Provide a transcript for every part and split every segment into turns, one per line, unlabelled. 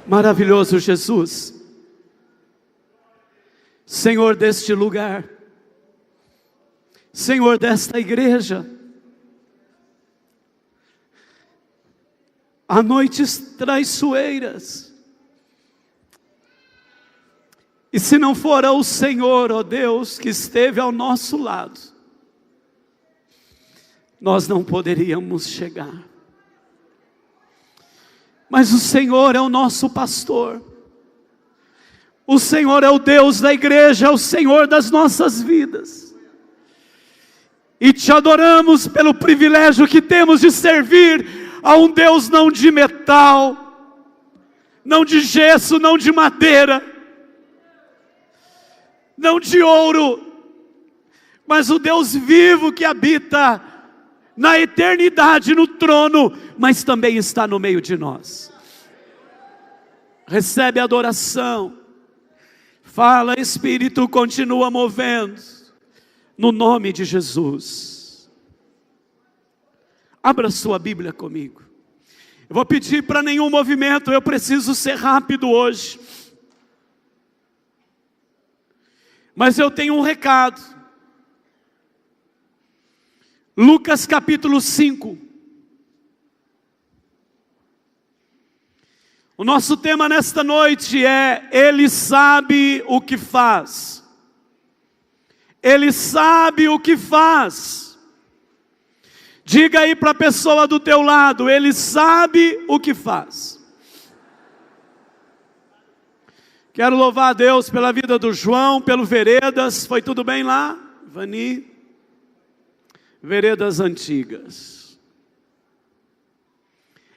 Maravilhoso Jesus, Senhor deste lugar, Senhor desta igreja, há noites traiçoeiras, e se não fora o Senhor, ó Deus, que esteve ao nosso lado, nós não poderíamos chegar. Mas o Senhor é o nosso pastor, o Senhor é o Deus da igreja, é o Senhor das nossas vidas, e te adoramos pelo privilégio que temos de servir a um Deus não de metal, não de gesso, não de madeira, não de ouro, mas o Deus vivo que habita na eternidade, no trono, mas também está no meio de nós. Recebe a adoração, fala Espírito, continua movendo, no nome de Jesus. Abra sua Bíblia comigo. Eu vou pedir para nenhum movimento, eu preciso ser rápido hoje. Mas eu tenho um recado. Lucas capítulo 5. O nosso tema nesta noite é: Ele sabe o que faz. Ele sabe o que faz. Diga aí para a pessoa do teu lado: Ele sabe o que faz. Quero louvar a Deus pela vida do João, pelo Veredas. Foi tudo bem lá, Vani? Veredas antigas.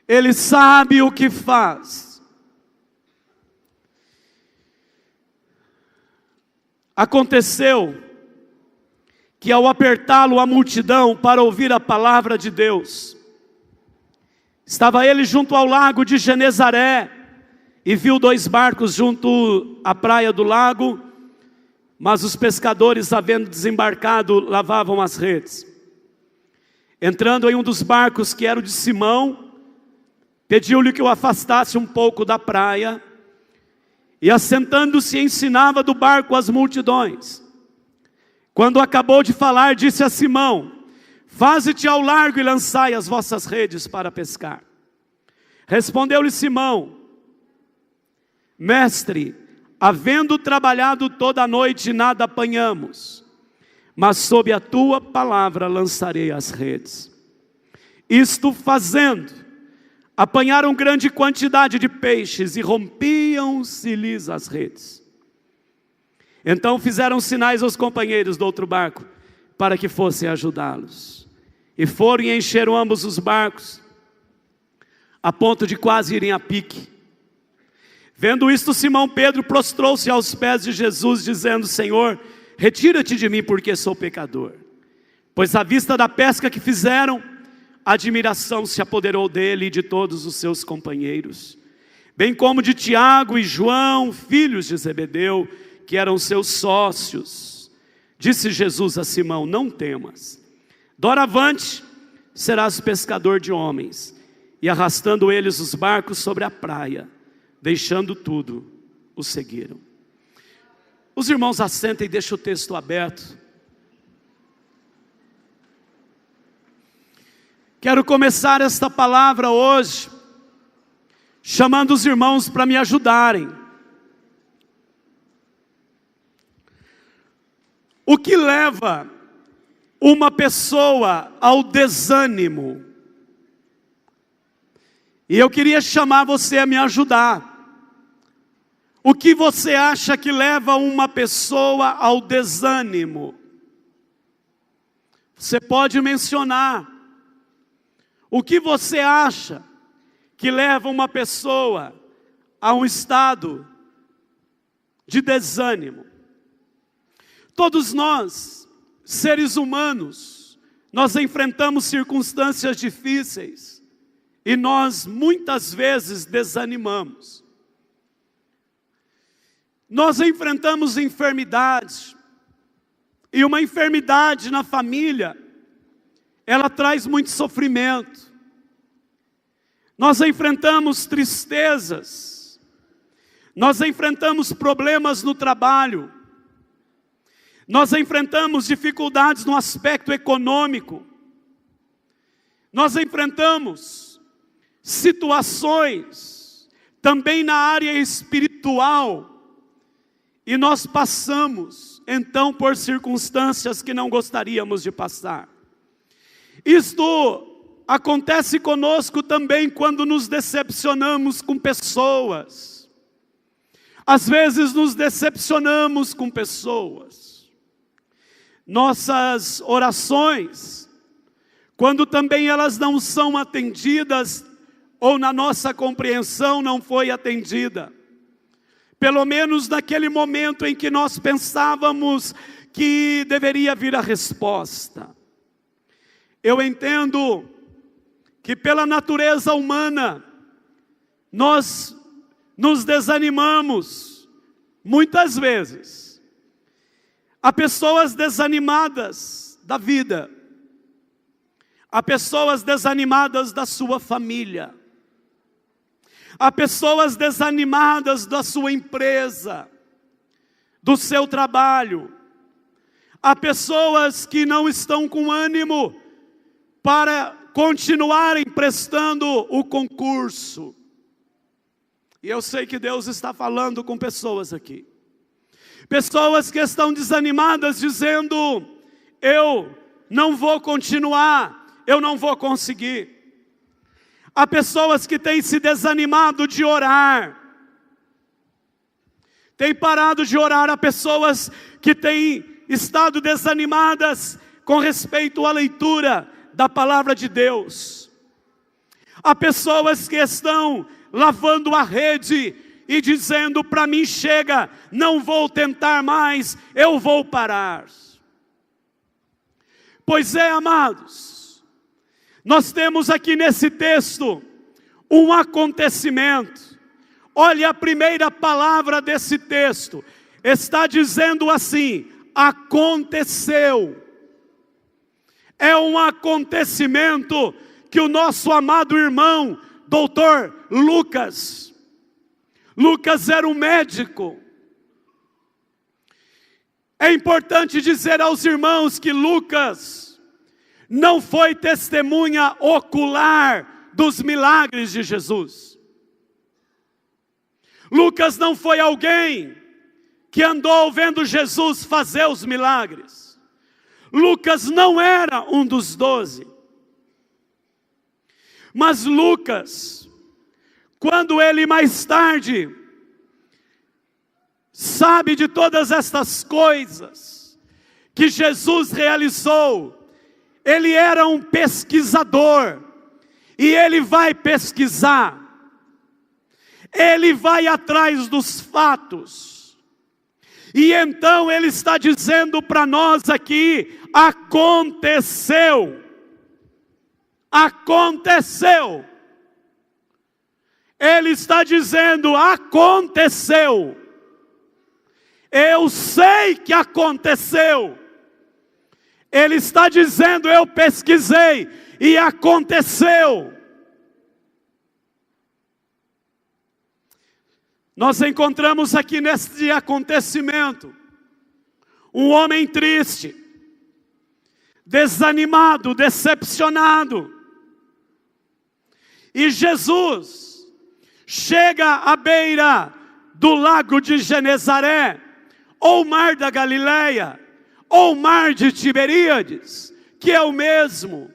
Ele sabe o que faz. Aconteceu que ao apertá-lo a multidão para ouvir a palavra de Deus, estava ele junto ao lago de Genezaré, e viu 2 barcos junto à praia do lago, mas os pescadores, havendo desembarcado, lavavam as redes. Entrando em um dos barcos, que era o de Simão, pediu-lhe que o afastasse um pouco da praia, e assentando-se ensinava do barco as multidões. Quando acabou de falar, disse a Simão: faze-te ao largo e lançai as vossas redes para pescar. Respondeu-lhe Simão: Mestre, havendo trabalhado toda a noite, nada apanhamos, mas sob a tua palavra lançarei as redes. Isto fazendo, apanharam grande quantidade de peixes e rompiam-se-lhes as redes. Então fizeram sinais aos companheiros do outro barco, para que fossem ajudá-los. E foram e encheram ambos os barcos, a ponto de quase irem a pique. Vendo isto, Simão Pedro prostrou-se aos pés de Jesus, dizendo: Senhor, retira-te de mim, porque sou pecador. Pois à vista da pesca que fizeram, a admiração se apoderou dele e de todos os seus companheiros, bem como de Tiago e João, filhos de Zebedeu, que eram seus sócios. Disse Jesus a Simão: não temas, doravante serás pescador de homens. E arrastando eles os barcos sobre a praia, deixando tudo, o seguiram. Os irmãos assentem e deixem o texto aberto. Quero começar esta palavra hoje, chamando os irmãos para me ajudarem. O que leva uma pessoa ao desânimo? E eu queria chamar você a me ajudar. O que você acha que leva uma pessoa ao desânimo? Você pode mencionar. O que você acha que leva uma pessoa a um estado de desânimo? Todos nós, seres humanos, nós enfrentamos circunstâncias difíceis. E nós muitas vezes desanimamos. Nós enfrentamos enfermidades. E uma enfermidade na família, ela traz muito sofrimento. Nós enfrentamos tristezas. Nós enfrentamos problemas no trabalho. Nós enfrentamos dificuldades no aspecto econômico. Nós enfrentamos situações também na área espiritual. E nós passamos, então, por circunstâncias que não gostaríamos de passar. Isto acontece conosco também quando nos decepcionamos com pessoas. Às vezes nos decepcionamos com pessoas. Nossas orações, quando também elas não são atendidas, ou na nossa compreensão não foi atendida, pelo menos naquele momento em que nós pensávamos que deveria vir a resposta. Eu entendo que pela natureza humana, nós nos desanimamos, muitas vezes. Há pessoas desanimadas da vida. Há pessoas desanimadas da sua família. Há pessoas desanimadas da sua empresa, do seu trabalho. Há pessoas que não estão com ânimo para continuarem prestando o concurso. E eu sei que Deus está falando com pessoas aqui. Pessoas que estão desanimadas dizendo, eu não vou continuar, eu não vou conseguir. Há pessoas que têm se desanimado de orar. Têm parado de orar. Há pessoas que têm estado desanimadas com respeito à leitura da palavra de Deus. Há pessoas que estão lavando a rede e dizendo, para mim chega, não vou tentar mais, eu vou parar. Pois é, amados, nós temos aqui nesse texto um acontecimento. Olha a primeira palavra desse texto, está dizendo assim, aconteceu. É um acontecimento que o nosso amado irmão, doutor Lucas era um médico. É importante dizer aos irmãos que Lucas não foi testemunha ocular dos milagres de Jesus. Lucas não foi alguém que andou vendo Jesus fazer os milagres. Lucas não era um dos 12. Mas Lucas, quando ele mais tarde sabe de todas estas coisas que Jesus realizou, ele era um pesquisador, e ele vai pesquisar, ele vai atrás dos fatos, e então ele está dizendo para nós aqui, aconteceu, aconteceu. Ele está dizendo, aconteceu. Eu sei que aconteceu. Ele está dizendo, eu pesquisei e aconteceu. Nós encontramos aqui nesse acontecimento um homem triste, desanimado, decepcionado. E Jesus chega à beira do lago de Genezaré, ou mar da Galileia, ou mar de Tiberíades, que é o mesmo.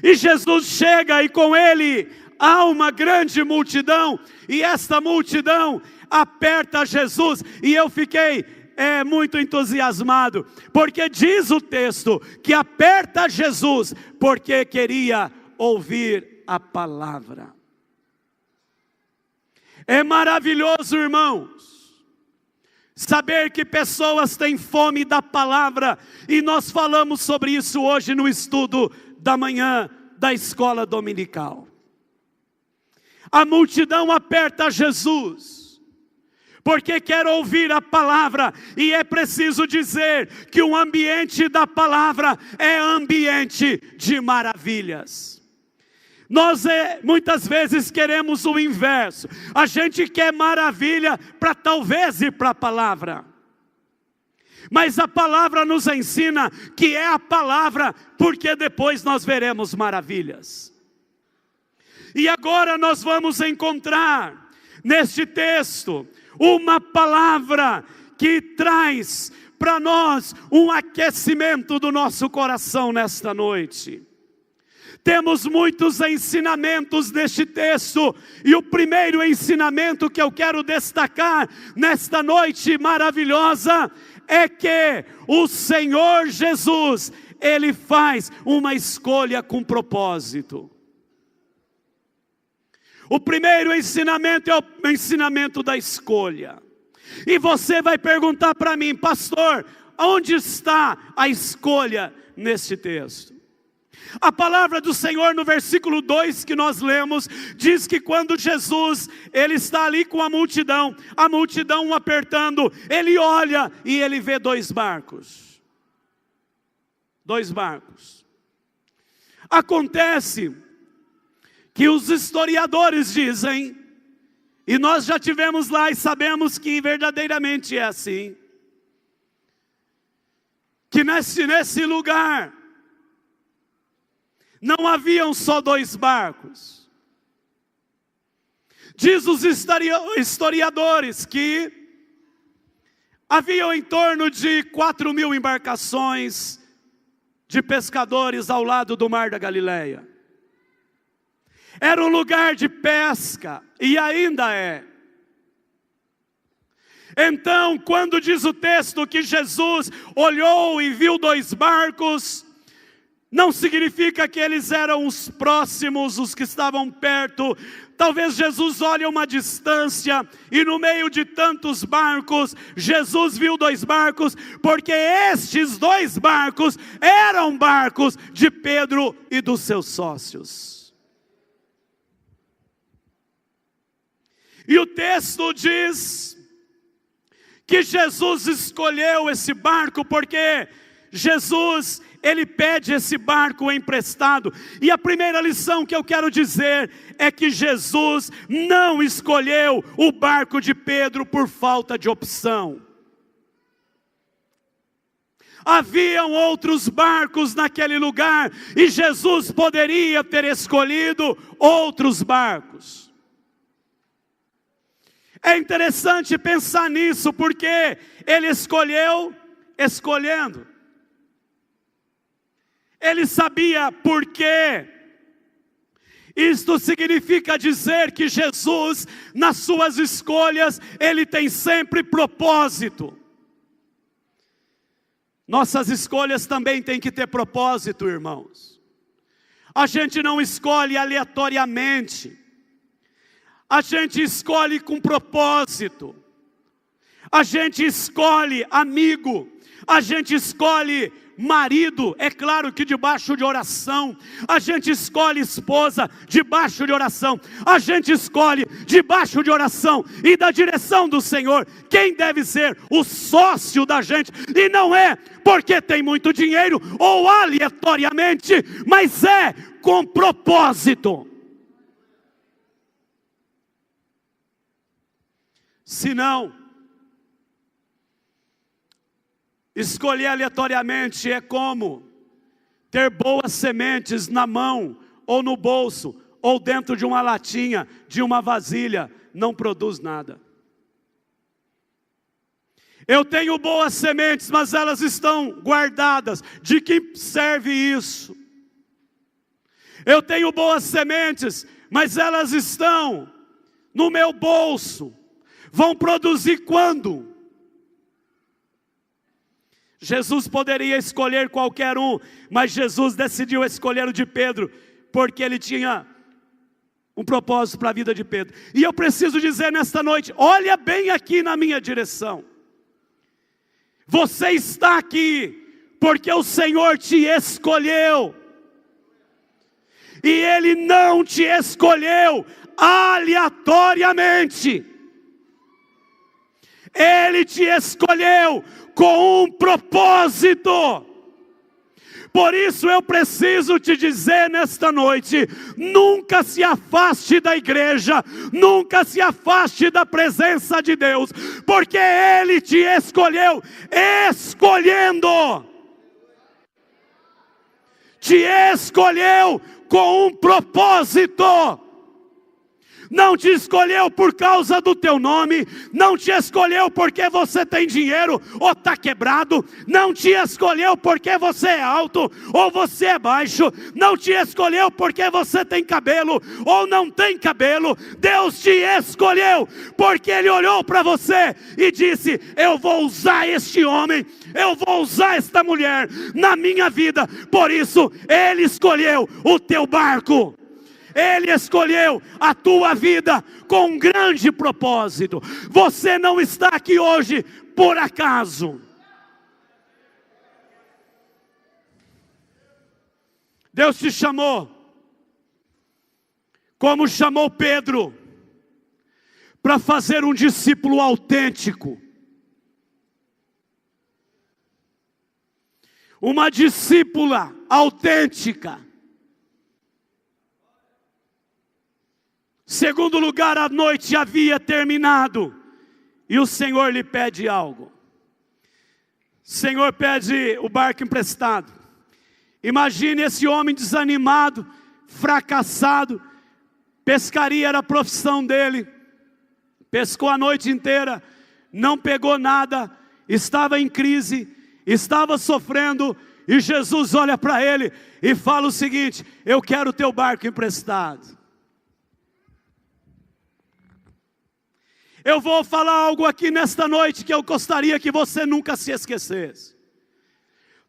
E Jesus chega e com ele há uma grande multidão, e esta multidão aperta Jesus, e eu fiquei muito entusiasmado, porque diz o texto que aperta Jesus, porque queria ouvir a palavra. É maravilhoso, irmãos, saber que pessoas têm fome da palavra, e nós falamos sobre isso hoje no estudo da manhã da escola dominical. A multidão aperta Jesus, porque quer ouvir a palavra, e é preciso dizer que o ambiente da palavra é ambiente de maravilhas. Nós muitas vezes queremos o inverso. A gente quer maravilha para talvez ir para a palavra. Mas a palavra nos ensina que é a palavra, porque depois nós veremos maravilhas. E agora nós vamos encontrar neste texto uma palavra que traz para nós um aquecimento do nosso coração nesta noite. Temos muitos ensinamentos neste texto, e o primeiro ensinamento que eu quero destacar nesta noite maravilhosa é que o Senhor Jesus, Ele faz uma escolha com propósito. O primeiro ensinamento é o ensinamento da escolha. E você vai perguntar para mim, pastor, onde está a escolha neste texto? A palavra do Senhor no versículo 2 que nós lemos, diz que quando Jesus, Ele está ali com a multidão o apertando, Ele olha e Ele vê dois barcos. Dois barcos. Acontece que os historiadores dizem, e nós já tivemos lá e sabemos que verdadeiramente é assim, que nesse lugar, não haviam só dois barcos. Diz os historiadores que haviam em torno de 4.000 embarcações de pescadores ao lado do mar da Galileia. Era um lugar de pesca, e ainda é. Então, quando diz o texto que Jesus olhou e viu dois barcos, não significa que eles eram os próximos, os que estavam perto. Talvez Jesus olhe a uma distância, e no meio de tantos barcos, Jesus viu dois barcos, porque estes dois barcos eram barcos de Pedro e dos seus sócios. E o texto diz que Jesus escolheu esse barco, porque Jesus, Ele pede esse barco emprestado. E a primeira lição que eu quero dizer é que Jesus não escolheu o barco de Pedro por falta de opção. Haviam outros barcos naquele lugar, e Jesus poderia ter escolhido outros barcos. É interessante pensar nisso, porque Ele escolheu escolhendo. Ele sabia por quê. Isto significa dizer que Jesus, nas suas escolhas, Ele tem sempre propósito. Nossas escolhas também têm que ter propósito, irmãos. A gente não escolhe aleatoriamente. A gente escolhe com propósito. A gente escolhe amigo. A gente escolhe marido, é claro que debaixo de oração. A gente escolhe esposa, debaixo de oração. A gente escolhe debaixo de oração e da direção do Senhor quem deve ser o sócio da gente. E não é porque tem muito dinheiro ou aleatoriamente, mas é com propósito. Se não, escolher aleatoriamente é como ter boas sementes na mão, ou no bolso, ou dentro de uma latinha, de uma vasilha, não produz nada. Eu tenho boas sementes, mas elas estão guardadas. De que serve isso? Eu tenho boas sementes, mas elas estão no meu bolso. Vão produzir quando? Jesus poderia escolher qualquer um, mas Jesus decidiu escolher o de Pedro, porque ele tinha um propósito para a vida de Pedro. E eu preciso dizer nesta noite, olha bem aqui na minha direção. Você está aqui, porque o Senhor te escolheu. E Ele não te escolheu aleatoriamente. Ele te escolheu com um propósito. Por isso eu preciso te dizer nesta noite: nunca se afaste da igreja, nunca se afaste da presença de Deus, porque Ele te escolheu, te escolheu com um propósito. Não te escolheu por causa do teu nome, não te escolheu porque você tem dinheiro ou está quebrado, não te escolheu porque você é alto ou você é baixo, não te escolheu porque você tem cabelo ou não tem cabelo. Deus te escolheu porque Ele olhou para você e disse: eu vou usar este homem, eu vou usar esta mulher na minha vida. Por isso Ele escolheu o teu barco, Ele escolheu a tua vida com um grande propósito. Você não está aqui hoje por acaso. Deus te chamou, como chamou Pedro, para fazer um discípulo autêntico, uma discípula autêntica. Segundo lugar, a noite havia terminado e o Senhor lhe pede algo. O Senhor pede o barco emprestado. Imagine esse homem desanimado, fracassado. Pescaria era a profissão dele. Pescou a noite inteira, não pegou nada, estava em crise, estava sofrendo. E Jesus olha para ele e fala o seguinte: eu quero o teu barco emprestado. Eu vou falar algo aqui nesta noite que eu gostaria que você nunca se esquecesse.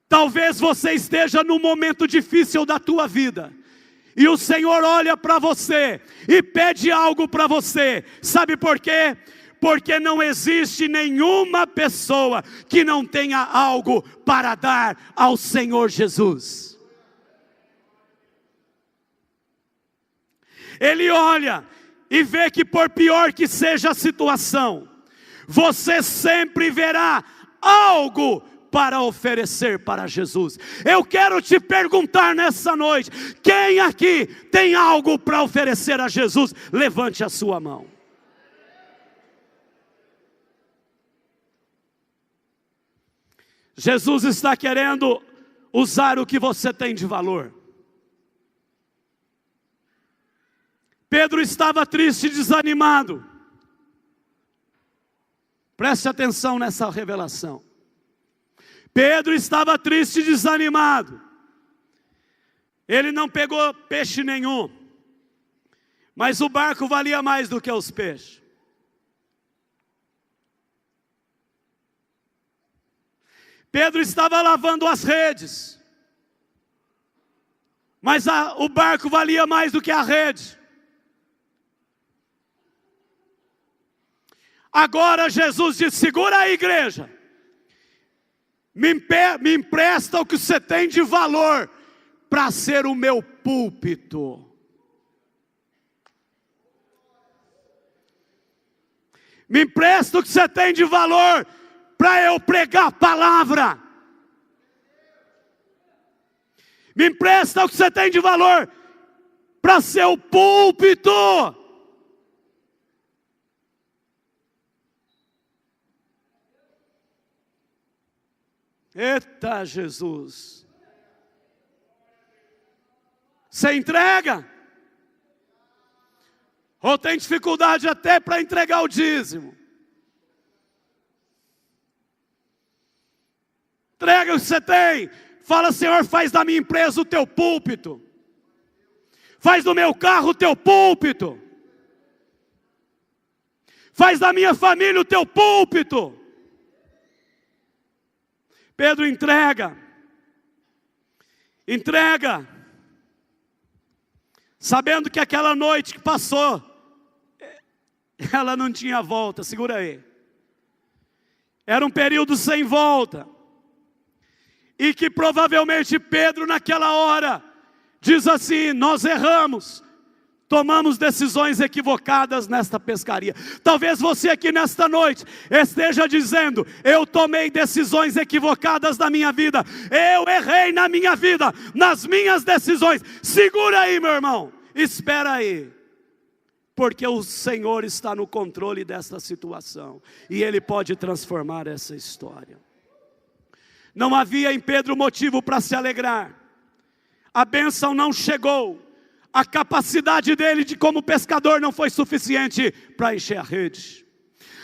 Talvez você esteja num momento difícil da tua vida, e o Senhor olha para você e pede algo para você. Sabe por quê? Porque não existe nenhuma pessoa que não tenha algo para dar ao Senhor Jesus. Ele olha e vê que, por pior que seja a situação, você sempre verá algo para oferecer para Jesus. Eu quero te perguntar nessa noite: quem aqui tem algo para oferecer a Jesus? Levante a sua mão. Jesus está querendo usar o que você tem de valor. Pedro estava triste e desanimado. Preste atenção nessa revelação. Pedro estava triste e desanimado. Ele não pegou peixe nenhum, mas o barco valia mais do que os peixes. Pedro estava lavando as redes, mas o barco valia mais do que a rede. Agora Jesus diz: segura aí, igreja, me empresta o que você tem de valor para ser o meu púlpito. Me empresta o que você tem de valor para eu pregar a palavra. Me empresta o que você tem de valor para ser o púlpito. Eita Jesus! Você entrega? Ou tem dificuldade até para entregar o dízimo? Entrega o que você tem. Fala: Senhor, faz da minha empresa o teu púlpito. Faz do meu carro o teu púlpito. Faz da minha família o teu púlpito. Pedro entrega, sabendo que aquela noite que passou, ela não tinha volta. Segura aí. Era um período sem volta, e que provavelmente Pedro naquela hora diz assim: nós erramos, tomamos decisões equivocadas nesta pescaria. Talvez você aqui nesta noite esteja dizendo: eu tomei decisões equivocadas na minha vida, eu errei na minha vida, nas minhas decisões. Segura aí, meu irmão, espera aí, porque o Senhor está no controle desta situação, e Ele pode transformar essa história. Não havia em Pedro motivo para se alegrar, a bênção não chegou, a capacidade dele de como pescador não foi suficiente para encher a rede.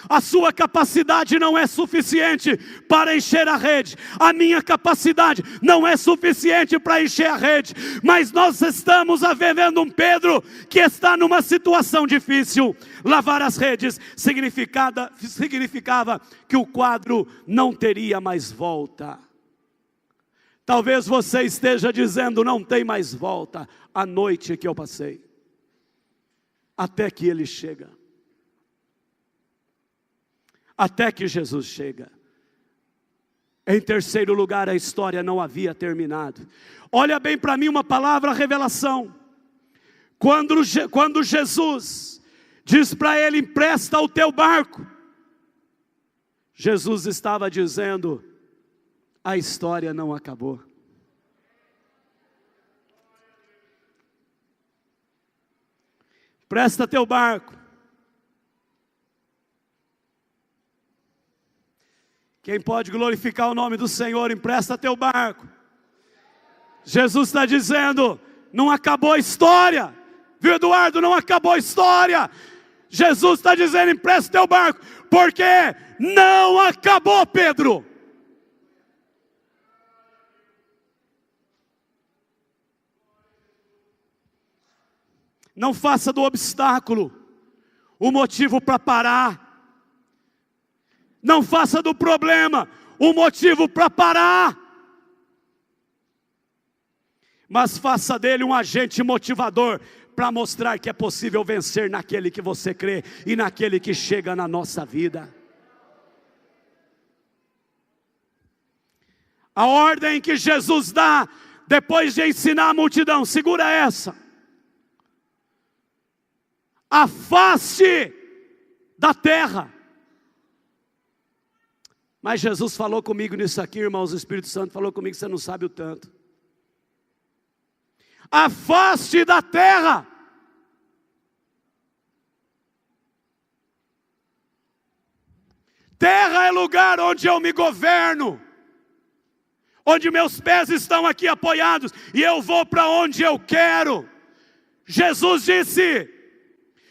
A sua capacidade não é suficiente para encher a rede. A minha capacidade não é suficiente para encher a rede. Mas nós estamos vivendo um Pedro que está numa situação difícil. Lavar as redes significava que o quadro não teria mais volta. Talvez você esteja dizendo: não tem mais volta. A noite que eu passei, até que Ele chega, até que Jesus chega. Em terceiro lugar, a história não havia terminado. Olha bem para mim uma palavra revelação. Quando Jesus diz para ele: empresta o teu barco, Jesus estava dizendo: a história não acabou. Presta teu barco. Quem pode glorificar o nome do Senhor, empresta teu barco. Jesus está dizendo: não acabou a história. Viu, Eduardo? Não acabou a história. Jesus está dizendo: empresta teu barco, porque não acabou, Pedro. Não faça do obstáculo o motivo para parar. Não faça do problema o motivo para parar. Mas faça dele um agente motivador para mostrar que é possível vencer naquele que você crê e naquele que chega na nossa vida. A ordem que Jesus dá depois de ensinar a multidão, segura essa: afaste da terra. Mas Jesus falou comigo nisso aqui, irmãos. O Espírito Santo falou comigo, você não sabe o tanto. Afaste da terra. Terra é lugar onde eu me governo, onde meus pés estão aqui apoiados, e eu vou para onde eu quero. Jesus disse: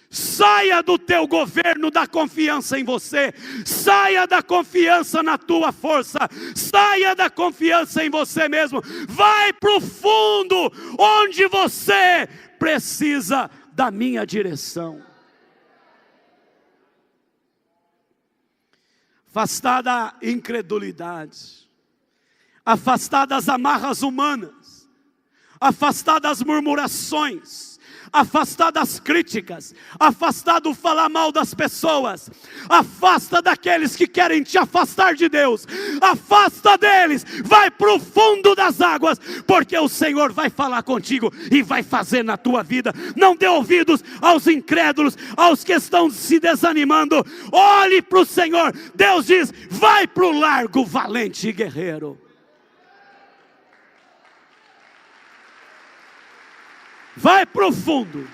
saia do teu governo da confiança em você, saia da confiança na tua força, saia da confiança em você mesmo, vai para o fundo, onde você precisa da minha direção. Afastada a incredulidade, afastada as amarras humanas, afastada as murmurações, afastada das críticas, afastado o falar mal das pessoas, afasta daqueles que querem te afastar de Deus, afasta deles, vai para o fundo das águas, porque o Senhor vai falar contigo e vai fazer na tua vida. Não dê ouvidos aos incrédulos, aos que estão se desanimando, olhe para o Senhor. Deus diz: vai para o largo, valente guerreiro. Vai para o fundo.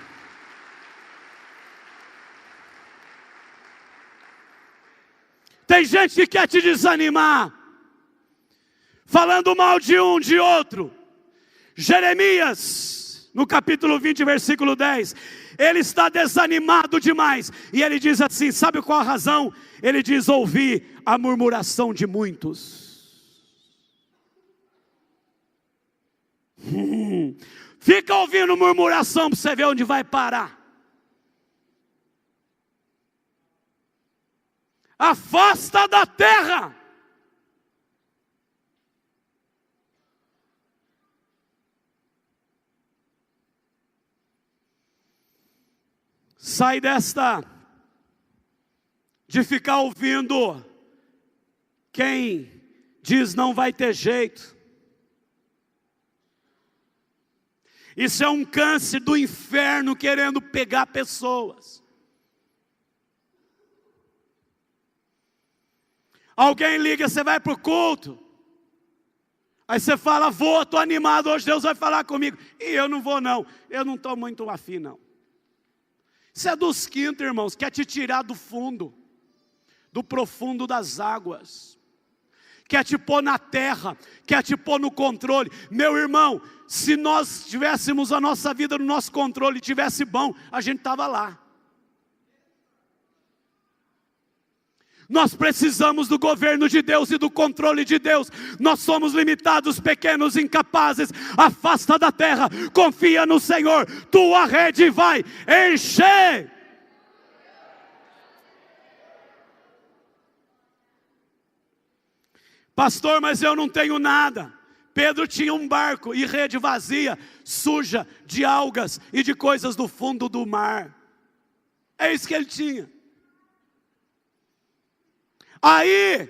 Tem gente que quer te desanimar, falando mal de um, de outro. Jeremias, no capítulo 20, versículo 10, ele está desanimado demais, e ele diz assim, sabe qual a razão? Ele diz: ouvi a murmuração de muitos. Fica ouvindo murmuração para você ver onde vai parar. Afasta da terra. Sai desta de ficar ouvindo quem diz não vai ter jeito. Isso é um câncer do inferno querendo pegar pessoas. Alguém liga, você vai para o culto. Aí você fala, vou, estou animado, hoje Deus vai falar comigo. E eu não vou não, eu não estou muito afim não. Isso é dos quintos, irmãos, quer te tirar do fundo, do profundo das águas. Quer te pôr na terra, quer te pôr no controle. Meu irmão, se nós tivéssemos a nossa vida no nosso controle e tivesse bom, a gente estava lá. Nós precisamos do governo de Deus e do controle de Deus. Nós somos limitados, pequenos, incapazes. Afasta da terra, confia no Senhor. Tua rede vai encher. Pastor, mas eu não tenho nada. Pedro tinha um barco e rede vazia, suja de algas e de coisas do fundo do mar. É isso que ele tinha. Aí,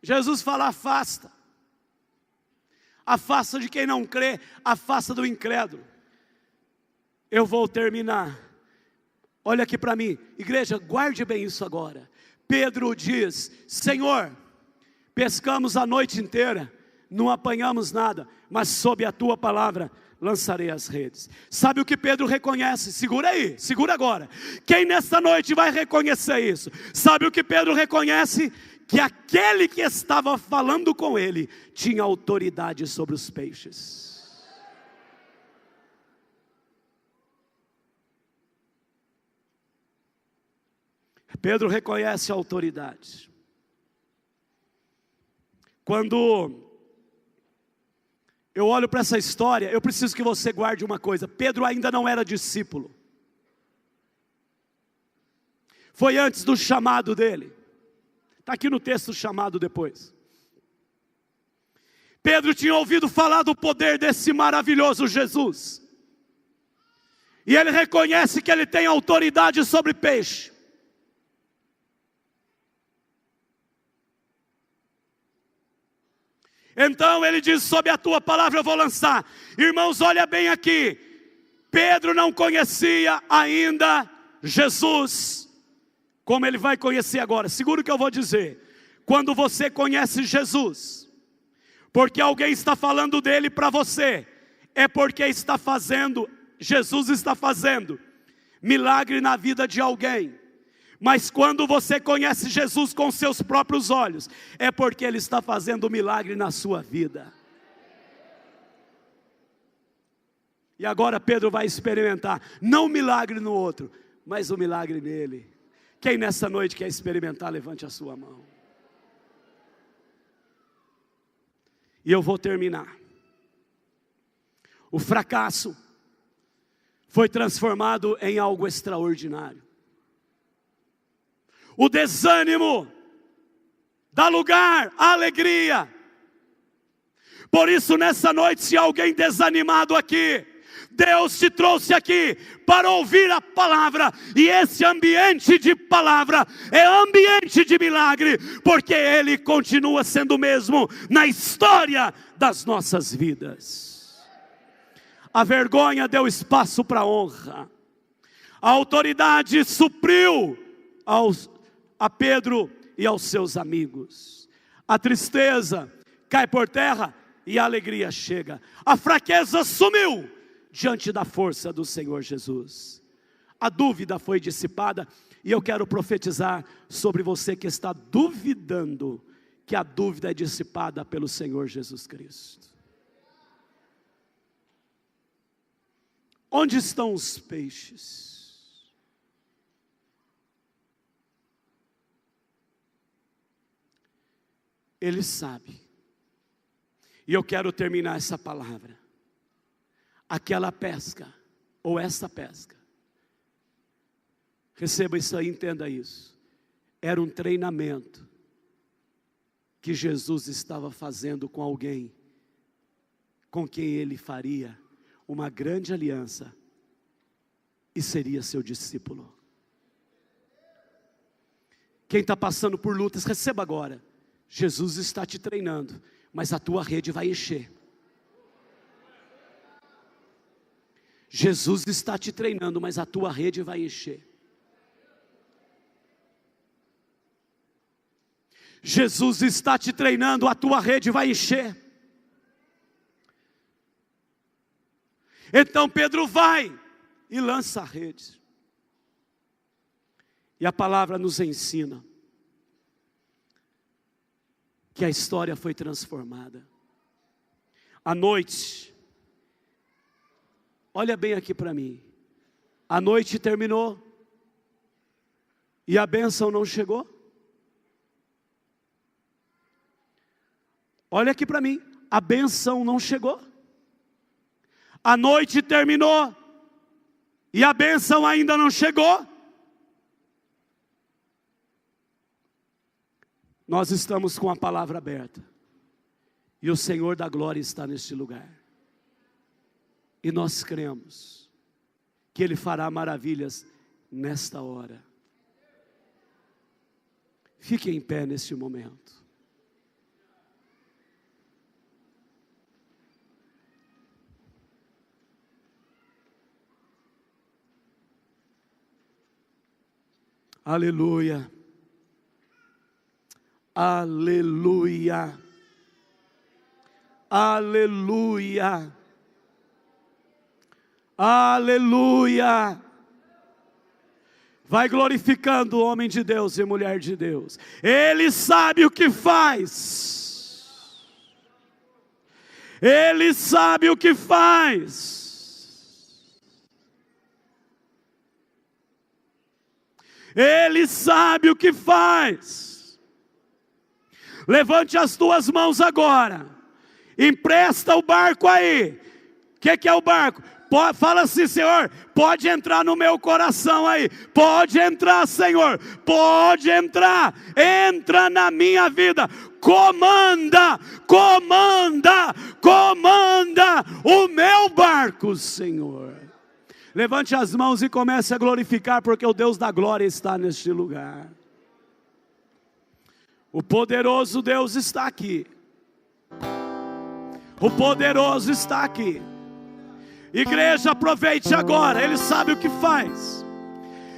Jesus fala, afasta. Afasta de quem não crê, afasta do incrédulo. Eu vou terminar. Olha aqui para mim, igreja, guarde bem isso agora. Pedro diz, Senhor, pescamos a noite inteira, não apanhamos nada, mas sob a tua palavra lançarei as redes. Sabe o que Pedro reconhece? Segura aí, segura agora. Quem nesta noite vai reconhecer isso? Sabe o que Pedro reconhece? Que aquele que estava falando com ele tinha autoridade sobre os peixes. Pedro reconhece a autoridade. Quando eu olho para essa história, eu preciso que você guarde uma coisa. Pedro ainda não era discípulo. Foi antes do chamado dele. Está aqui no texto o chamado depois. Pedro tinha ouvido falar do poder desse maravilhoso Jesus. E ele reconhece que ele tem autoridade sobre peixe. Então ele diz, sob a tua palavra eu vou lançar. Irmãos, olha bem aqui. Pedro não conhecia ainda Jesus, como ele vai conhecer agora. Segura o que eu vou dizer. Quando você conhece Jesus, porque alguém está falando dele para você, é porque está fazendo, Jesus está fazendo milagre na vida de alguém. Mas quando você conhece Jesus com seus próprios olhos, é porque Ele está fazendo milagre na sua vida. E agora Pedro vai experimentar, não um milagre no outro, mas um milagre nele. Quem nessa noite quer experimentar, levante a sua mão. E eu vou terminar. O fracasso foi transformado em algo extraordinário. O desânimo dá lugar à alegria. Por isso nessa noite, se alguém desanimado aqui, Deus te trouxe aqui para ouvir a palavra. E esse ambiente de palavra é ambiente de milagre, porque Ele continua sendo o mesmo na história das nossas vidas. A vergonha deu espaço para a honra. A autoridade supriu a Pedro e aos seus amigos. A tristeza cai por terra e a alegria chega. A fraqueza sumiu diante da força do Senhor Jesus. A dúvida foi dissipada e eu quero profetizar sobre você que está duvidando, que a dúvida é dissipada pelo Senhor Jesus Cristo. Onde estão os peixes? Ele sabe. E eu quero terminar essa palavra. Aquela pesca, ou essa pesca, receba isso aí, entenda isso. Era um treinamento que Jesus estava fazendo com alguém, com quem Ele faria uma grande aliança e seria seu discípulo. Quem está passando por lutas, receba agora. Jesus está te treinando, mas a tua rede vai encher. Jesus está te treinando, mas a tua rede vai encher. Jesus está te treinando, a tua rede vai encher. Então Pedro vai e lança a rede. E a palavra nos ensina que a história foi transformada. À noite, olha bem aqui para mim, a noite terminou e a bênção não chegou. Olha aqui para mim, a bênção não chegou. A noite terminou e a bênção ainda não chegou. Nós estamos com a palavra aberta e o Senhor da glória está neste lugar. E nós cremos que Ele fará maravilhas nesta hora. Fique em pé neste momento. Aleluia, aleluia, aleluia, aleluia. Vai glorificando o homem de Deus e mulher de Deus. Ele sabe o que faz. Ele sabe o que faz. Ele sabe o que faz. Levante as tuas mãos agora. Empresta o barco aí. O que é o barco? Fala assim: Senhor, pode entrar no meu coração aí. Pode entrar, Senhor. Pode entrar. Entra na minha vida. Comanda, comanda, comanda o meu barco, Senhor. Levante as mãos e comece a glorificar, porque o Deus da glória está neste lugar. O poderoso Deus está aqui. O poderoso está aqui. Igreja, aproveite agora. Ele sabe o que faz.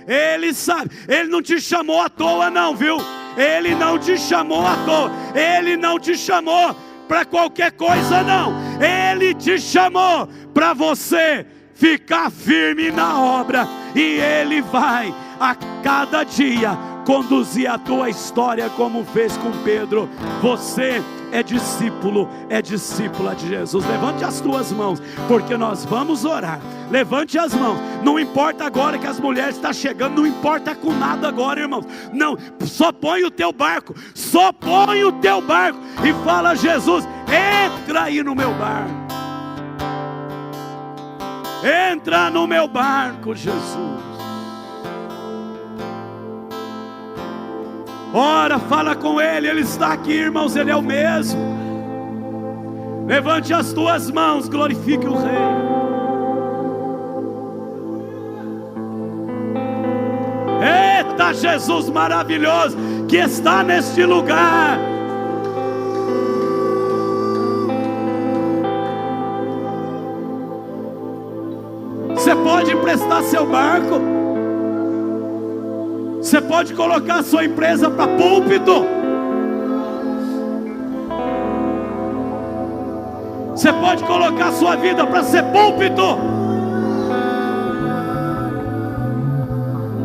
Ele sabe. Ele não te chamou à toa não, viu? Ele não te chamou à toa. Ele não te chamou para qualquer coisa não. Ele te chamou para você ficar firme na obra, e Ele vai a cada dia conduzir a tua história como fez com Pedro. Você é discípula de Jesus. Levante as tuas mãos, porque nós vamos orar. Levante as mãos. Não importa agora que as mulheres estão chegando, não importa com nada agora, irmãos. Não, só põe o teu barco, só põe o teu barco e fala: Jesus, entra aí no meu barco. Entra no meu barco, Jesus. Ora, fala com Ele, Ele está aqui, irmãos, Ele é o mesmo. Levante as tuas mãos, glorifique o Rei. Eita, Jesus maravilhoso, que está neste lugar. Você pode emprestar seu barco. Você pode colocar a sua empresa para púlpito. Você pode colocar a sua vida para ser púlpito.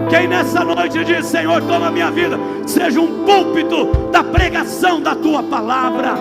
Quem nessa noite diz: Senhor, toma minha vida, seja um púlpito da pregação da tua palavra.